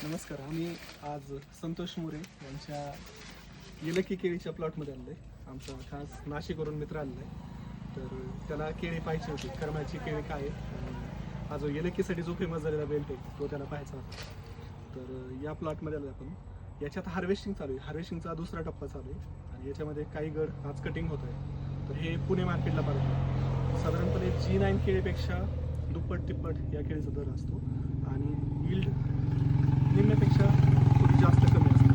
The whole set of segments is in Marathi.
नमस्कार. आम्ही आज संतोष मोरे यांच्या येलकी केळीच्या प्लॉटमध्ये आलो आहे. आमचा खास नाशिकवरून मित्र आलेला आहे. तर त्याला केळी पाहायची होती, करमाची केळी काय आहे आणि हा जो येलकीसाठी जो फेमस झालेला बेल्ट आहे तो त्याला पाहायचा होता. तर या प्लॉटमध्ये आलो आपण. याच्यात हार्वेस्टिंग चालू आहे. हार्वेस्टिंगचा दुसरा टप्पा चालू आहे आणि याच्यामध्ये काही गड आज कटिंग होत आहे. तर हे पुणे मार्केटला पाठवतो. साधारणपणे G9 केळीपेक्षा दुप्पट तिप्पट या केळीचा दर असतो आणि यील्ड निम्म्यापेक्षा थोडी जास्त कमी असते.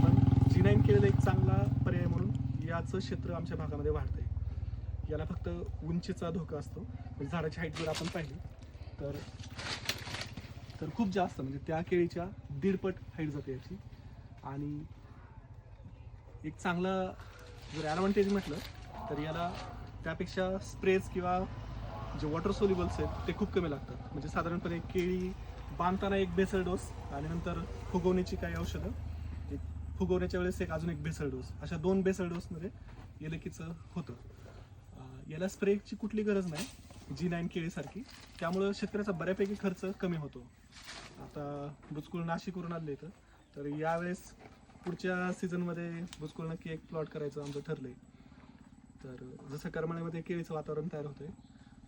पण G9 केलेला एक चांगला पर्याय म्हणून याचं क्षेत्र आमच्या भागामध्ये वाढतंय. याला फक्त उंचीचा धोका असतो. म्हणजे झाडाची हाईट जर आपण पाहिली तर खूप जास्त, म्हणजे त्या केळीच्या 1.5 पट हाईट जाते याची. आणि एक चांगला जर ॲडव्हान्टेज म्हटलं तर याला त्यापेक्षा स्प्रेज किंवा जे वॉटर सोल्युबल्स आहेत ते खूप कमी लागतात. म्हणजे साधारणपणे केळी बांधताना एक बेसल डोस आणि नंतर फुगवण्याची काही औषधं, एक फुगवण्याच्या वेळेस अजून एक बेसल डोस, अशा 2 बेसल डोसमध्ये येलकीचं होतं. याला स्प्रेची कुठली गरज नाही G9 केळीसारखी. त्यामुळं शेतकऱ्याचा बऱ्यापैकी खर्च कमी होतो. आता बुचकुळ नाशिकवरून आले तर यावेळेस पुढच्या सीझनमध्ये बुचकुळ नक्की एक प्लॉट करायचं आमचं ठरलं आहे. तर जसं करमाळ्यामध्ये केळीचं वातावरण तयार होतं आहे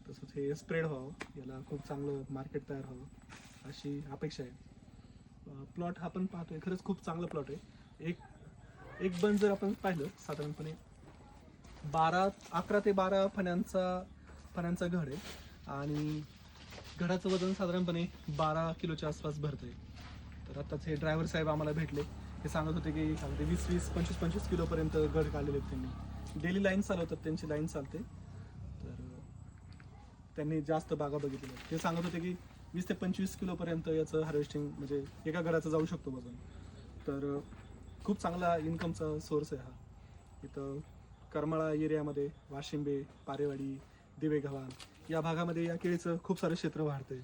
तसंच हे स्प्रेड व्हावं, याला खूप चांगलं मार्केट तयार व्हावं अशी अपेक्षा आहे. प्लॉट आपण पाहतोय, खरंच खूप चांगलं प्लॉट आहे. एक बन जर आपण पाहिलं साधारणपणे 11 ते 12 फण्यांचा घड आहे आणि घडाचं वजन साधारणपणे 12 किलोच्या आसपास भरतं आहे. तर आत्ताच हे ड्रायव्हर साहेब आम्हाला भेटले, ते सांगत होते की अगदी 20-20, 25-25 किलोपर्यंत घड काढलेले आहेत त्यांनी. डेली लाईन चालवतात, त्यांची लाईन चालते. तर त्यांनी जास्त बागा बघितल्या. ते सांगत होते की 20 ते 25 किलोपर्यंत याचं हार्वेस्टिंग, म्हणजे एका घराचं जाऊ शकतो वजन. तर खूप चांगला इन्कमचा सोर्स आहे हा. इथं करमाळा एरियामध्ये वाशिंबे, पारेवाडी, दिवेगव्हाण या भागामध्ये या केळीचं खूप सारं क्षेत्र वाढतंय.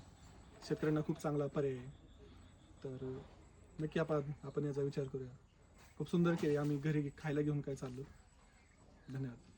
शेतकऱ्यांना खूप चांगला पर्याय आहे. तर नक्की आपण याचा विचार करूया. खूप सुंदर केळी, आम्ही घरी खायला घेऊन काय चाललो. धन्यवाद.